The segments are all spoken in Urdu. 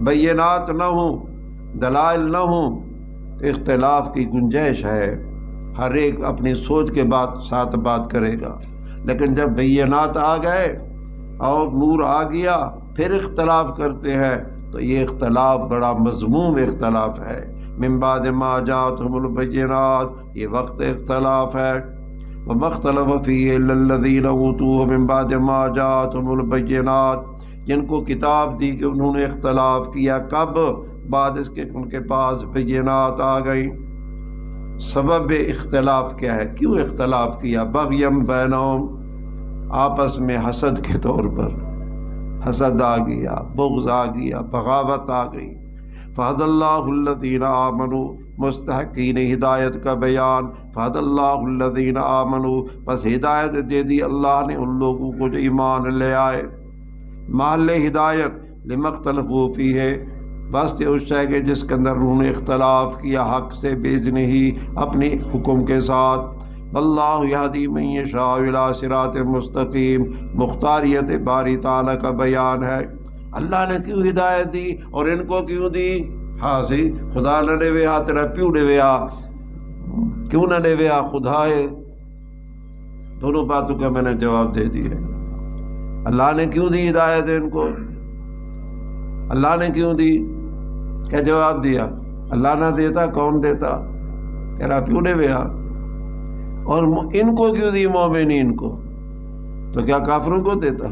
بینات نہ ہوں، دلائل نہ ہوں، تو اختلاف کی گنجائش ہے، ہر ایک اپنی سوچ کے ساتھ بات کرے گا۔ لیکن جب بینات آ گئے اور نور آ گیا پھر اختلاف کرتے ہیں تو یہ اختلاف بڑا مذموم اختلاف ہے۔ من بعد ما جاءتهم البینات، یہ وقت اختلاف ہے۔ وما اختلف فیہ الا الذین اوتوہ من بعد ما جاءتهم البینات، جن کو کتاب دی کہ انہوں نے اختلاف کیا، کب؟ بعد اس کے ان کے پاس بینات آ گئی۔ سبب اختلاف کیا ہے؟ کیوں اختلاف کیا؟ بغیم بینہم، آپس میں حسد کے طور پر حسد آ گیا، بغض آ گیا، بغاوت آ گئی۔ فہد اللہ الذین آمنوا، مستحقین ہدایت کا بیان، فہد اللہ الذین آمنوا، بس ہدایت دے دی اللہ نے ان لوگوں کو جو ایمان لے آئے۔ محل ہدایت لما اختلفوا فیہ، بس اس شے کے جس کے اندر انہوں نے اختلاف کیا حق سے باذنہ، اپنے حکم کے ساتھ۔ واللہ یہدی من یشاء الی صراط مستقیم، مختاریت باری تعالیٰ کا بیان ہے۔ اللہ نے کیوں ہدایت دی اور ان کو کیوں دی؟ ہاں سی خدا نہ دے ویا، تیرا پیو دے ویا، کیوں نہ دے ویا؟ خدا ہے۔ دونوں باتوں کا میں نے جواب دے دی ہے۔ اللہ نے کیوں دی ہدایت ان کو؟ اللہ نے کیوں دی؟ کیا جواب دیا؟ اللہ نہ دیتا کون دیتا؟ تیرا پیو دے ویا۔ اور ان کو کیوں دی مومنین کو؟ تو کیا کافروں کو دیتا؟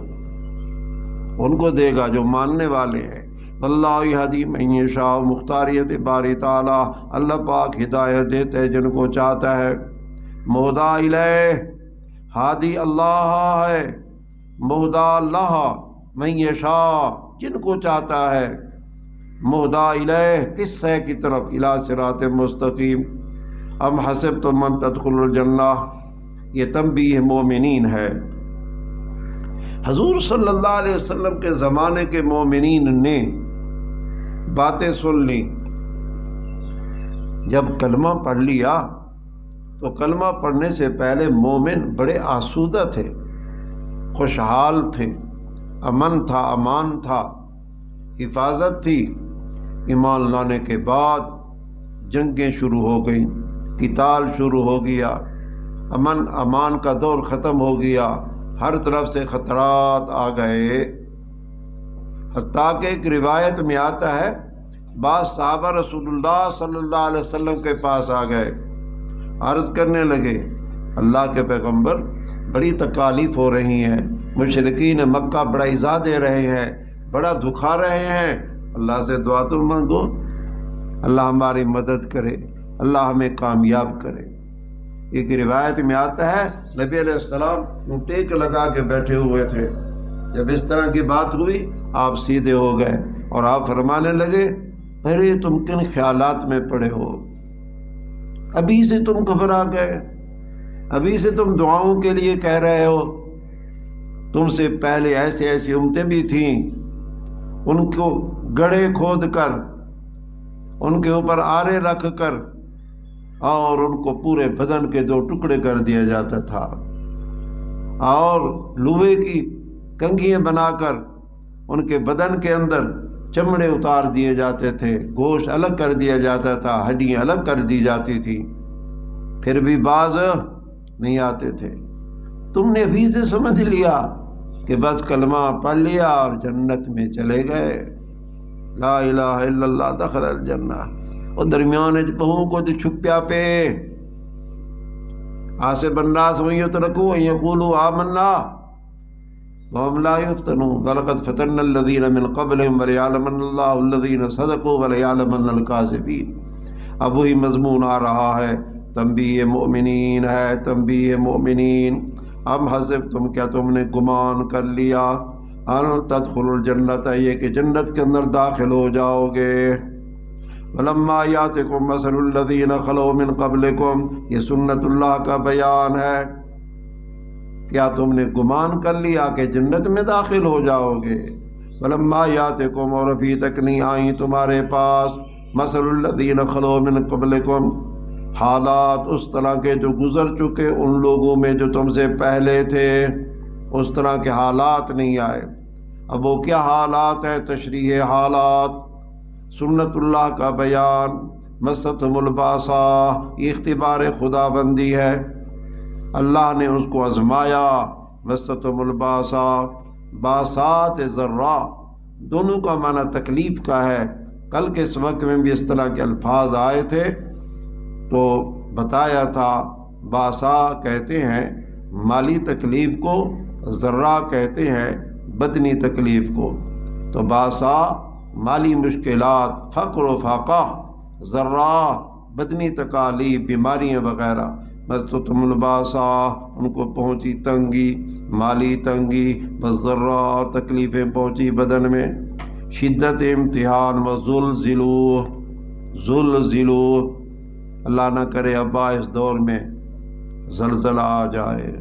ان کو دے گا جو ماننے والے ہیں۔ اللہ یہدی من یشاء، مختاریت باری تعالیٰ، اللہ پاک ہدایت دیتے ہے جن کو چاہتا ہے۔ مہدا الیہ، ہادی اللہ ہے، مہدا اللہ، من یشاء، جن کو چاہتا ہے۔ مہدا الیہ، کس ہے کی طرف؟ الی صراط مستقیم۔ ام حسبتم من تدخلوا الجنہ، یہ تنبیہ مومنین ہے۔ حضور صلی اللہ علیہ وسلم کے زمانے کے مومنین نے باتیں سن لی۔ جب کلمہ پڑھ لیا تو کلمہ پڑھنے سے پہلے مومن بڑے آسودہ تھے، خوشحال تھے، امن تھا، امان تھا، حفاظت تھی۔ ایمان لانے کے بعد جنگیں شروع ہو گئیں، قتال شروع ہو گیا، امن امان کا دور ختم ہو گیا، ہر طرف سے خطرات آ گئے۔ حتیٰ کہ ایک روایت میں آتا ہے بعض صحابہ رسول اللہ صلی اللہ علیہ وسلم کے پاس آ گئے، عرض کرنے لگے اللہ کے پیغمبر بڑی تکالیف ہو رہی ہیں، مشرکین مکہ بڑا ایذا دے رہے ہیں، بڑا دکھا رہے ہیں، اللہ سے دعا تو مانگو، اللہ ہماری مدد کرے، اللہ ہمیں کامیاب کرے۔ ایک روایت میں آتا ہے نبی علیہ السلام ٹیک لگا کے بیٹھے ہوئے تھے، جب اس طرح کی بات ہوئی آپ سیدھے ہو گئے اور آپ فرمانے لگے ارے تم کن خیالات میں پڑے ہو، ابھی سے تم گھبرا گئے، ابھی سے تم دعاؤں کے لیے کہہ رہے ہو، تم سے پہلے ایسی ایسی امتیں بھی تھیں، ان کو گڑھے کھود کر ان کے اوپر آرے رکھ کر اور ان کو پورے بدن کے 2 ٹکڑے کر دیا جاتا تھا، اور لوہے کی کنگھیاں بنا کر ان کے بدن کے اندر چمڑے اتار دیے جاتے تھے، گوشت الگ کر دیا جاتا تھا، ہڈیاں الگ کر دی جاتی تھی، پھر بھی باز نہیں آتے تھے۔ تم نے ابھی سے سمجھ لیا کہ بس کلمہ پڑھ لیا اور جنت میں چلے گئے، لا الہ الا اللہ دخل الجنہ۔ اور درمیان بہوں کو تو چھپیا پہ حاسب الناس من یترکوا ان یقولوا آمنا وهم لا یفتنون ولقد فتنا الذین من قبلهم وليعلمن اللہ الذین صدقوا وليعلمن الکاذبین۔ اب وہی مضمون آ رہا ہے، تنبیہ مومنین ہے، تنبیہ مومنین۔ ام حسبتم، کیا تم نے گمان کر لیا، ان تدخلوا الجنت، یہ کہ جنت کے اندر داخل ہو جاؤ گے۔ ولما یاتکم مثل الذین خلوا من قبلکم، یہ سنت اللہ کا بیان ہے۔ کیا تم نے گمان کر لیا کہ جنت میں داخل ہو جاؤ گے؟ ولما یاتکم، اور ابھی تک نہیں آئی تمہارے پاس، مثل الذین خلوا من قبلکم، حالات اس طرح کے جو گزر چکے ان لوگوں میں جو تم سے پہلے تھے، اس طرح کے حالات نہیں آئے۔ اب وہ کیا حالات ہیں؟ تشریح حالات، سنت اللہ کا بیان، مستہم الباسا، یہ اختبار خدا بندی ہے، اللہ نے اس کو آزمایا۔ مستہم الباسا، باسات ذرہ دونوں کا معنی تکلیف کا ہے۔ کل کے سبق میں بھی اس طرح کے الفاظ آئے تھے تو بتایا تھا، باسا کہتے ہیں مالی تکلیف کو، ذرہ کہتے ہیں بدنی تکلیف کو۔ تو باسا مالی مشکلات، فقر و فاقہ، ذرہ بدنی تکالیف، بیماریاں وغیرہ۔ مستہم الباسا، ان کو پہنچی تنگی، مالی تنگی، بذرہ اور تکلیفیں پہنچی بدن میں۔ شدت امتحان و زلزلو، اللہ نہ کرے ابا اس دور میں زلزلہ آ جائے۔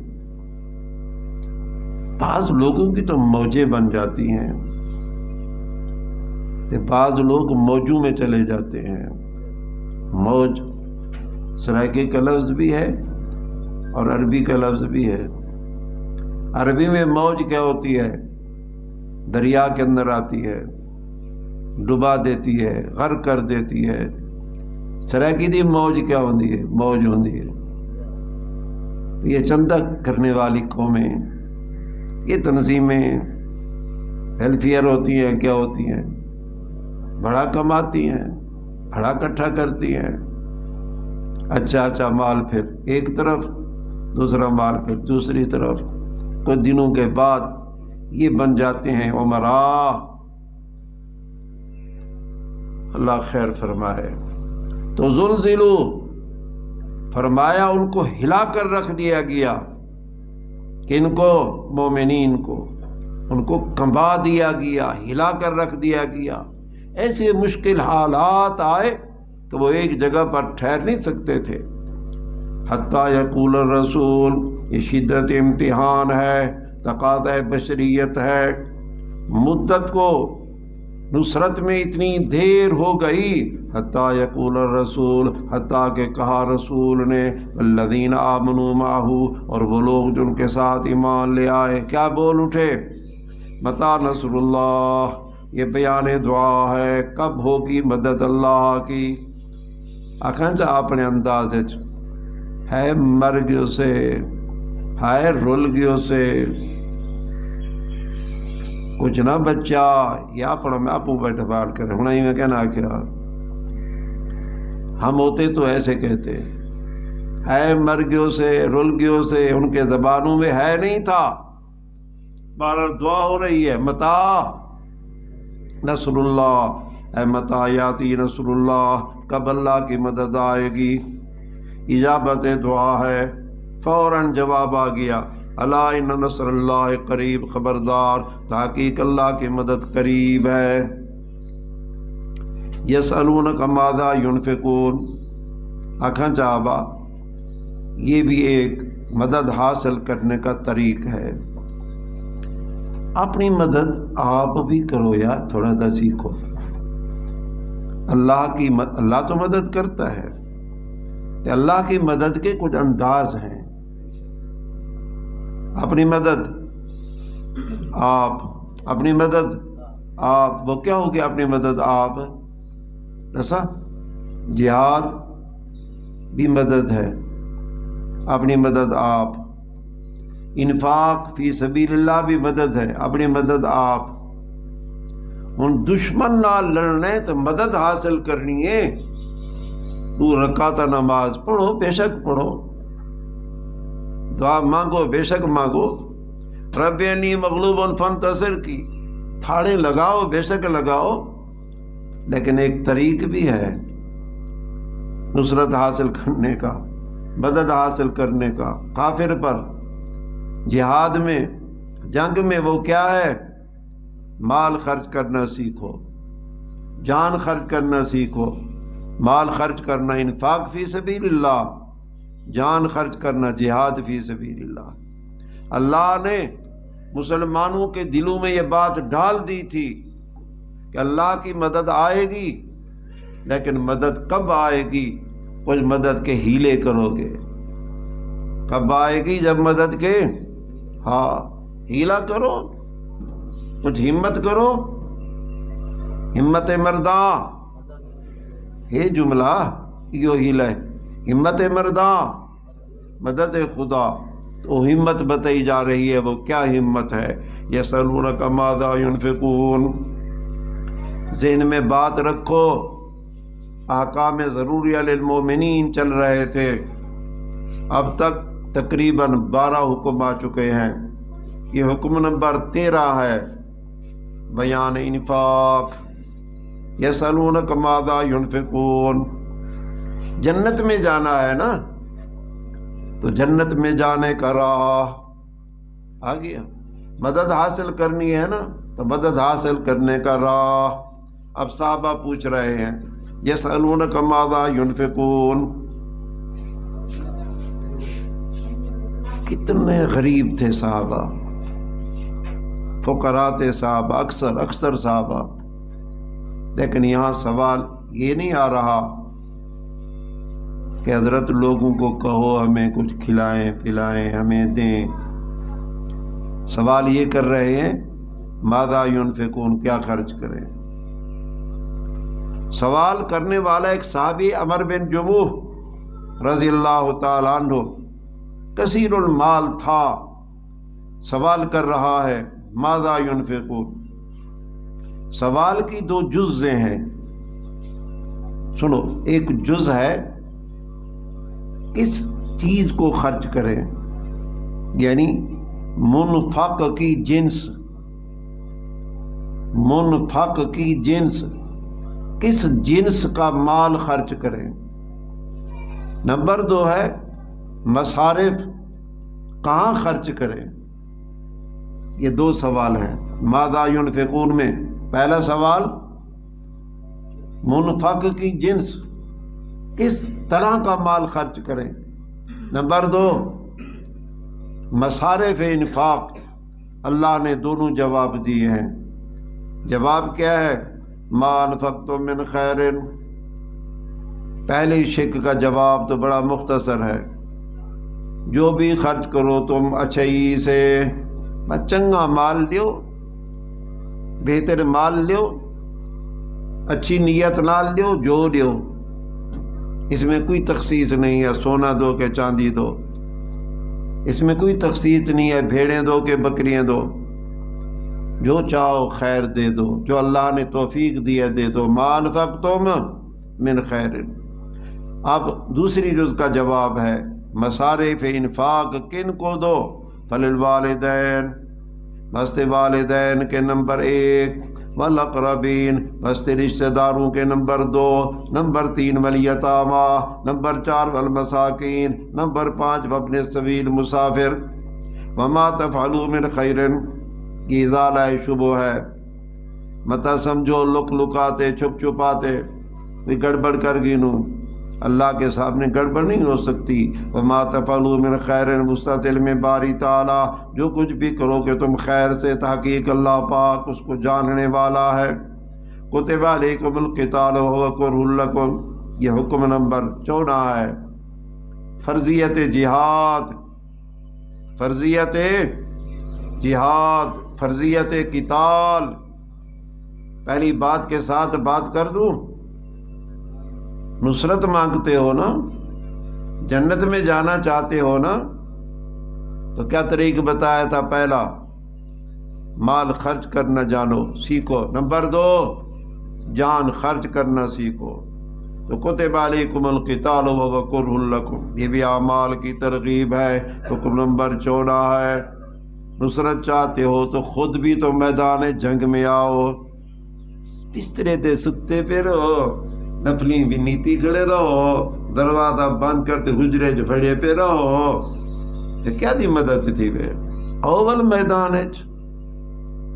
بعض لوگوں کی تو موجیں بن جاتی ہیں، بعض لوگ موجوں میں چلے جاتے ہیں۔ موج سرائیکے کا لفظ بھی ہے اور عربی کا لفظ بھی ہے۔ عربی میں موج کیا ہوتی ہے؟ دریا کے اندر آتی ہے، ڈبا دیتی ہے، غرق کر دیتی ہے۔ سرائیکی دی موج کیا ہوتی ہے؟ موج ہوتی ہے۔ تو یہ چندہ کرنے والی قومیں، یہ تنظیمیں ویلفیئر ہوتی ہیں، کیا ہوتی ہیں؟ بڑا کماتی ہیں، بڑا اکٹھا کرتی ہیں، اچھا مال پھر ایک طرف، دوسرا مال پھر دوسری طرف۔ کچھ دنوں کے بعد یہ بن جاتے ہیں امراء، اللہ خیر فرمائے۔ تو زلزلو فرمایا ان کو ہلا کر رکھ دیا گیا، کہ ان کو مومنین کو ان کو کمبا دیا گیا، ہلا کر رکھ دیا گیا۔ ایسے مشکل حالات آئے کہ وہ ایک جگہ پر ٹھہر نہیں سکتے تھے۔ حتیٰ یقول الرسول، یہ شدت امتحان ہے، تقاضۂ بشریت ہے۔ مدت کو نصرت میں اتنی دیر ہو گئی، حتیٰ یقول الرسول، حتیٰ کہ کہا رسول نے، الذین آمنوا معہ، اور وہ لوگ جو ان کے ساتھ ایمان لے آئے، کیا بول اٹھے؟ متی نصر اللہ، یہ بیان دعا ہے، کب ہوگی مدد اللہ کی۔ آخر چا اپنے انداز ہے مر گیو سے، ہے رول گیو سے، کچھ نہ بچا، یا پڑھو میں آپ بیٹھ بال کرے ہونا ہی میں کہنا کیا۔ ہم ہوتے تو ایسے کہتے، ہے مر گیو سے، رول گیو سے، ان کے زبانوں میں ہے نہیں تھا۔ بہرحال دعا ہو رہی ہے، متا نصر اللہ، اے متا یاتی نصر اللہ، کب اللہ کی مدد آئے گی۔ اجابت دعا ہے، فوراً جواب آ گیا، الا ان نصر اللہ قریب، خبردار تحقیق اللہ کی مدد قریب ہے۔ یسألونک ماذا ینفقون، آنکھاں چاہبا، یہ بھی ایک مدد حاصل کرنے کا طریق ہے۔ اپنی مدد آپ بھی کرو یار، تھوڑا سا سیکھو۔ اللہ تو مدد کرتا ہے، اللہ کی مدد کے کچھ انداز ہیں۔ اپنی مدد آپ، اپنی مدد آپ، وہ کیا ہو گیا اپنی مدد آپ؟ ایسا جہاد بھی مدد ہے، اپنی مدد آپ۔ انفاق فی سبیل اللہ بھی مدد ہے، اپنی مدد آپ۔ ان دشمن نہ لڑنے تو مدد حاصل کرنی ہے، تو رکعت نماز پڑھو، بے شک پڑھو، دعا مانگو، بے شک مانگو، رب انی مغلوب فانتصر کی تھاڑے لگاؤ، بے شک لگاؤ، لیکن ایک طریق بھی ہے نصرت حاصل کرنے کا، مدد حاصل کرنے کا کافر پر۔ جہاد میں، جنگ میں وہ کیا ہے؟ مال خرچ کرنا سیکھو، جان خرچ کرنا سیکھو، مال خرچ کرنا انفاق فی سبیل اللہ، جان خرچ کرنا جہاد فی سبیل اللہ۔ اللہ نے مسلمانوں کے دلوں میں یہ بات ڈال دی تھی کہ اللہ کی مدد آئے گی، لیکن مدد کب آئے گی؟ کچھ مدد کے ہیلے کرو گے۔ کب آئے گی؟ جب مدد کے ہیلا کرو، کچھ ہمت کرو، ہمت مرداں، یہ جملہ یہ ہیل ہے ہمت مرداں مدد خدا، تو ہمت بتائی جا رہی ہے، وہ کیا ہمت ہے؟ یسألونک ماذا ينفقون، ذہن میں بات رکھو، احکام ضروریہ للمومنین چل رہے تھے، اب تک تقریباً 12 حکم آ چکے ہیں، یہ حکم نمبر 13 ہے، بیان انفاق۔ یسألونک ماذا ينفقون، جنت میں جانا ہے نا، تو جنت میں جانے کا راہ آ گیا، مدد حاصل کرنی ہے نا، تو مدد حاصل کرنے کا راہ۔ اب صحابہ پوچھ رہے ہیں یسألونک ماذا ينفقون، کتنے غریب تھے صحابہ، فقراء تھے صحابہ، اکثر صحابہ، لیکن یہاں سوال یہ نہیں آ رہا کہ حضرت لوگوں کو کہو ہمیں کچھ کھلائیں پلائیں، ہمیں دیں، سوال یہ کر رہے ہیں ماذا ينفقون، کیا خرچ کریں۔ سوال کرنے والا ایک صحابی عمر بن جموح رضی اللہ تعالیٰ عنہ، کثیر المال تھا، سوال کر رہا ہے ماذا ينفقون۔ سوال کی 2 جزء ہیں، سنو، ایک جز ہے کس چیز کو خرچ کریں، یعنی منفق کی جنس، منفق کی جنس، کس جنس کا مال خرچ کریں۔ نمبر 2 ہے مصارف، کہاں خرچ کریں۔ یہ 2 سوال ہیں ماذا ينفقون میں۔ پہلا سوال منفق کی جنس، کس طرح کا مال خرچ کریں۔ نمبر 2 مصارف انفاق، اللہ نے دونوں جواب دیے ہیں۔ جواب کیا ہے؟ ما انفقتم من خیر، پہلے شق کا جواب تو بڑا مختصر ہے، جو بھی خرچ کرو تم اچھائی سے، چنگا مال لیو، بہتر مال لیو، اچھی نیت نال لیو، جو لیو، اس میں کوئی تخصیص نہیں ہے سونا دو کہ چاندی دو، اس میں کوئی تخصیص نہیں ہے بھیڑیں دو کہ بکریاں دو، جو چاہو خیر دے دو، جو اللہ نے توفیق دی ہے دے دو۔ ما انفقتم من خیر۔ اب دوسری جز کا جواب ہے مصارف انفاق کن کو دو؟ فللوالدین، بست والدین کے نمبر 1، والاقربین، بست رشتہ داروں کے نمبر 2، نمبر 3 والیتاما، نمبر 4 والمساکین، نمبر 5 وابن السبیل مسافر۔ وما تفعلوا من خیر، یہ ازالہ شبہ ہے، متا سمجھو لک لکاتے چھپ چھپاتے، کوئی گڑبڑ کر گنوں، اللہ کے سامنے گڑبڑ نہیں ہو سکتی۔ وما تفعلوا من خیر، مستطل میں باری تعالیٰ، جو کچھ بھی کرو کہ تم خیر سے، تحقیق اللہ پاک اس کو جاننے والا ہے۔ کتب علیکم القتال وہو کرہ لکم، یہ حکم نمبر 14 ہے، فرضیت جہاد، فرضیت جہاد، فرضیت قتال۔ پہلی بات کے ساتھ بات کر دوں، نصرت مانگتے ہو نا، جنت میں جانا چاہتے ہو نا، تو کیا طریق بتایا تھا؟ پہلا مال خرچ کرنا جانو سیکھو، نمبر 2 جان خرچ کرنا سیکھو۔ تو کتب علیکم القتال وہو کرہ لکم، یہ بھی اعمال کی ترغیب ہے، حکم نمبر 14 ہے۔ نصرت چاہتے ہو تو خود بھی تو میدان جنگ میں آؤ، بسترے تے ستے پہ رہو، نفلی بھی نیتی کھڑے رہو، دروازہ بند کرتے حجرے جو پھڑے پہ رہو، تو کیا دی مدد تھی وے؟ اول میدان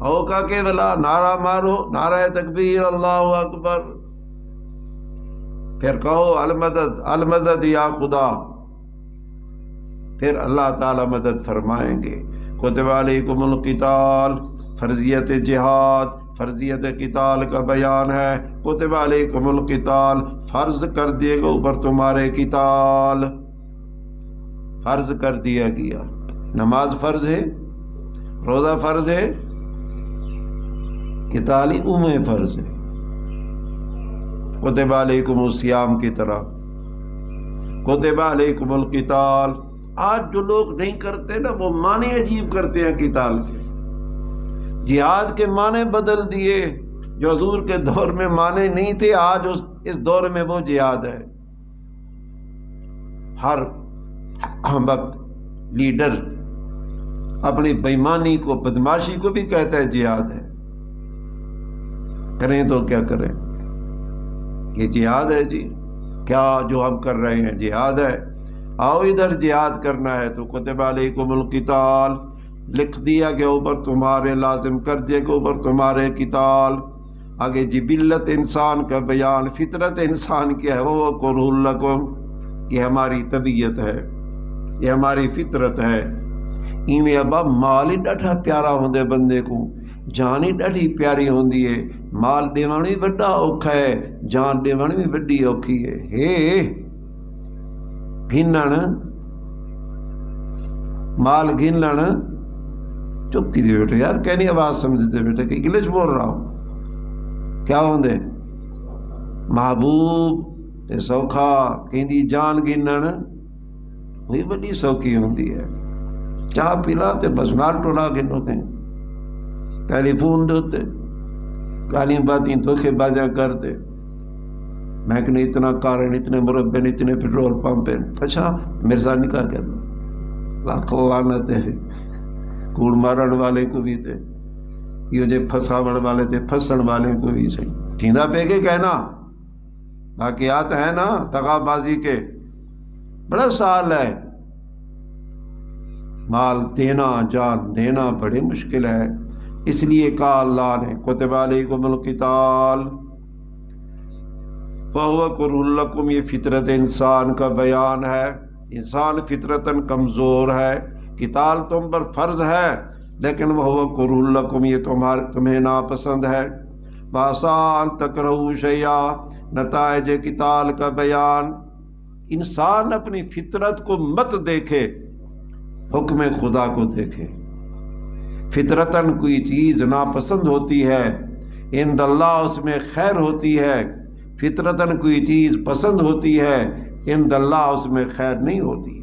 او کا کے بلا نعرہ مارو، نعرہ تکبیر اللہ اکبر، پھر کہو المدد المدد یا خدا، پھر اللہ تعالی مدد فرمائیں گے۔ کتب علیکم القتال، فرضیت جہاد، فرضیت قتال کا بیان ہے۔ کتب علیکم القتال، فرض کر دیے گا اوپر تمہارے قتال، فرض کر دیا گیا۔ نماز فرض ہے، روزہ فرض ہے، قتال ہی فرض ہے، کتب علیکم الصیام کی طرح، کتب علیکم القتال۔ آج جو لوگ نہیں کرتے نا وہ معنی عجیب کرتے ہیں قتال کے، جہاد کے معنی بدل دیے، جو حضور کے دور میں معنی نہیں تھے آج اس دور میں وہ جہاد ہے۔ ہر وقت لیڈر اپنی بےایمانی کو، بدماشی کو بھی کہتا ہے جہاد ہے، کریں تو کیا کریں، یہ جہاد ہے جی، کیا جو ہم کر رہے ہیں جہاد ہے، آؤ ادھر جہاد کرنا ہے تو کتب علیکم القتال، لکھ دیا کہ اوپر تمہارے، لازم کر دیا کہ اوپر تمہارے قتال۔ آگے جبلت انسان کا بیان، فطرت انسان کیا ہے، وہ کرہ لکم، یہ ہماری طبیعت ہے، یہ ہماری فطرت ہے۔ ایویں ابا مال ہی ڈاٹا پیارا ہوندے بندے کو، جان ہی ڈاٹی پیاری ہوندی ہے، مال دیوان بھی بڑا اوکھا ہے، جان دیوان بھی بڑی اوکھی ہے۔ ہے گھنن مال گھنن، چپ کی دی بیٹے یار، کہنی آواز سمجھتے بیٹے کہ انگلش بول رہا ہوں، کیا ہوندے محبوب تے سوکھا، کہندی جان گھنن وہی بڑی سوکھی ہوندی ہے۔ چاہ پیلا تے بس نال ٹولا گھنو تے ٹیلی فون دے تے گالیاں باتیں دھوکے بازیاں کرتے، میں کہ اتنا کارن، اتنے مربے، اتنے پیٹرول پمپ ہیں، اچھا میرے ساتھ نکاح کیا تھا، لاکھ لعنت ہے، کوڑ مارن والے کو بھی تے یہ جو پھساون والے تے پھسن والے کو بھی صحیح ٹھیندا پہ کے کہنا، واقعات ہیں نا دغا بازی کے، بڑا سال ہے، مال دینا، جان دینا بڑی مشکل ہے۔ اس لیے کہا اللہ نے کتب علیکم القتال فہو کرہ لکم، یہ فطرت انسان کا بیان ہے، انسان فطرتاً کمزور ہے، قتال تم پر فرض ہے لیکن وہو کرہ لکم، یہ تمہیں ناپسند ہے۔ وعسیٰ ان تکرہوا شیئا، نتائج قتال کا بیان، انسان اپنی فطرت کو مت دیکھے، حکم خدا کو دیکھے۔ فطرتاً کوئی چیز ناپسند ہوتی ہے، عند اللہ اس میں خیر ہوتی ہے، فطرتاً کوئی چیز پسند ہوتی ہے، عند اللہ اس میں خیر نہیں ہوتی۔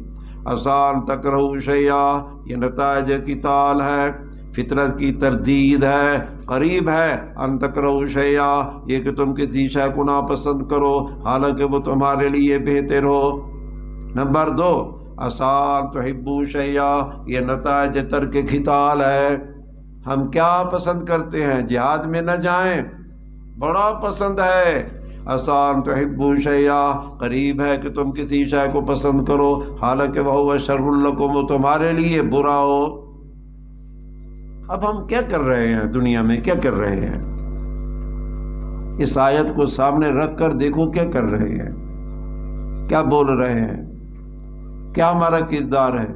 آسان تکرہوا شیئا، یہ نتائج قتال ہے، فطرت کی تردید ہے، قریب ہے ان تکرہوا شیئا، یہ کہ تم کسی شے کو ناپسند کرو حالانکہ وہ تمہارے لیے بہتر ہو۔ نمبر 2، آسان تحبوا شیئا، یہ نتائج ترک قتال ہے، ہم کیا پسند کرتے ہیں، جہاد میں نہ جائیں، بڑا پسند ہے۔ آسان تحبوا شیئا، قریب ہے کہ تم کسی شے کو پسند کرو حالانکہ وہو شر لکم، وہ تمہارے لیے برا ہو۔ اب ہم کیا کر رہے ہیں دنیا میں، کیا کر رہے ہیں، اس آیت کو سامنے رکھ کر دیکھو کیا کر رہے ہیں، کیا بول رہے ہیں، کیا ہمارا کردار ہے،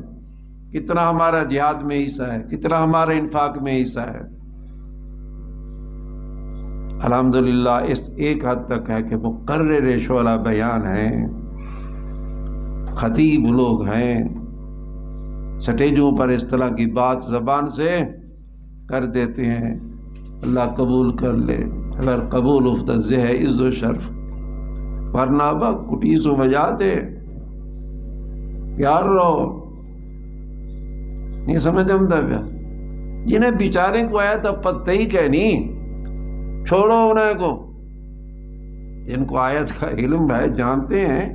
کتنا ہمارا جہاد میں حصہ ہے، کتنا ہمارا انفاق میں حصہ ہے۔ الحمدللہ اس ایک حد تک ہے کہ مقرر شعلہ بیان ہیں، خطیب لوگ ہیں، سٹیجوں پر اس طرح کی بات زبان سے کر دیتے ہیں، اللہ قبول کر لے، اگر قبول افتد زہ عز و شرف، ورنہ با کٹیسو بجاتے پیار رہو، نہیں سمجھ آمدا پیا، جنہیں بیچارے کو آیا تو پتہ ہی کہ نہیں، چھوڑو انہیں کو، جن کو آیت کا علم ہے جانتے ہیں،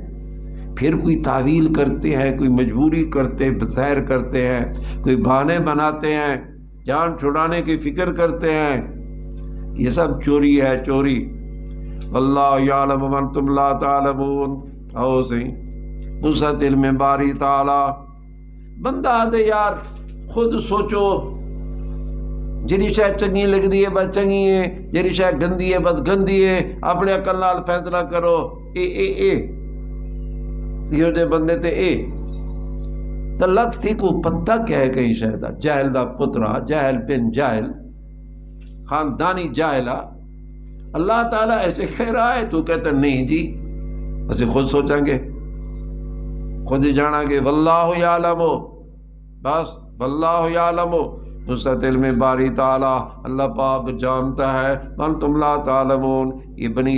پھر کوئی تعویل کرتے ہیں، کوئی مجبوری کرتے ہیں، بظاہر کرتے ہیں، کوئی بہانے بناتے ہیں، جان چھڑانے کی فکر کرتے ہیں، یہ سب چوری ہے، چوری۔ واللہ یعلم وانتم لا تعلمون، او صحیح وسعت علم باری تعالی۔ بندہ دے یار خود سوچو، جڑی شے چنگی لگدی ہے بس چنگی ہے، جڑی شے گندی ہے بس گندی ہے، اپنے عقل نال فیصلہ کرو، یہ دے بندے تے تلتی کو پتہ کیا ہے کہیں شاید جاہل دا پترا، جاہل بن جاہل، خاندانی جاہلہ، اللہ تعالیٰ ایسے کہہ رہا ہے، تو کہتا نہیں جی اسے خود سوچیں گے، خود جانا گے، واللہ یعلم، بس واللہ یعلم، وسعت علم باری تعالیٰ، اللہ پاک جانتا ہے، وانتم لا تعلمون، یہ بنی